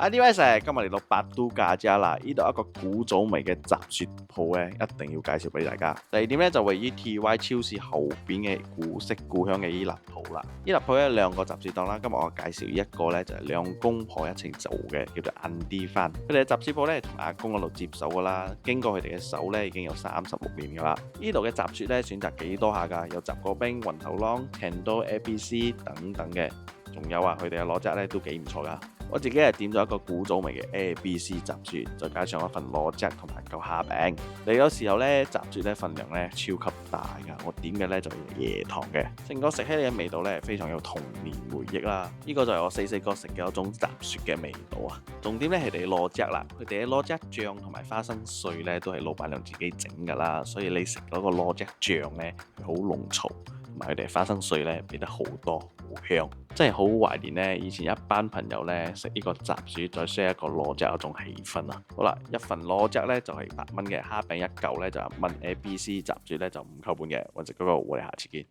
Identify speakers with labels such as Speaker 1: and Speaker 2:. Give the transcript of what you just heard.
Speaker 1: Anyways，今日嚟到百都假家啦，呢度一個古早味嘅雜雪鋪咧，一定要介紹俾大家。第二點咧就位於 TY 超市後邊嘅古色古香嘅伊立鋪啦。伊立鋪咧兩個雜雪檔啦，今日我介紹一個咧就係兩公婆一齊做嘅，叫做銀啲番。佢哋嘅雜雪鋪咧從阿公嗰度接手噶啦，經過佢哋嘅手咧已經有36年噶啦。呢度嘅雜雪咧選擇幾多下㗎，有雜果冰、雲頭啷、Candle ABC 等等嘅，仲有啊佢哋嘅螺質咧都幾唔錯㗎。我自己係點咗一個古早味嘅 ABC 雜雪，再加上一份螺汁同埋嚿蝦餅。嚟到時候咧，雜雪咧份量咧超級大㗎，我點嘅咧就係椰糖嘅，成個食起嚟嘅味道咧非常有童年回憶啦。呢個就係我細個食嘅一種雜雪嘅味道啊。重點咧係佢哋螺汁啦，佢哋嘅螺汁醬同埋花生碎咧都係老闆娘自己整㗎啦，所以你食嗰個螺汁醬咧好濃稠。同埋佢哋花生碎咧俾得好多，好香，真係好懷念咧以前一班朋友咧食呢個雜雪再 share 一個螺汁嗰種氣氛啊！好啦，一份螺汁咧就係8蚊嘅，蝦餅一嚿咧就1蚊，ABC 雜雪咧就5扣半嘅，揾食嗰個，我哋下次見。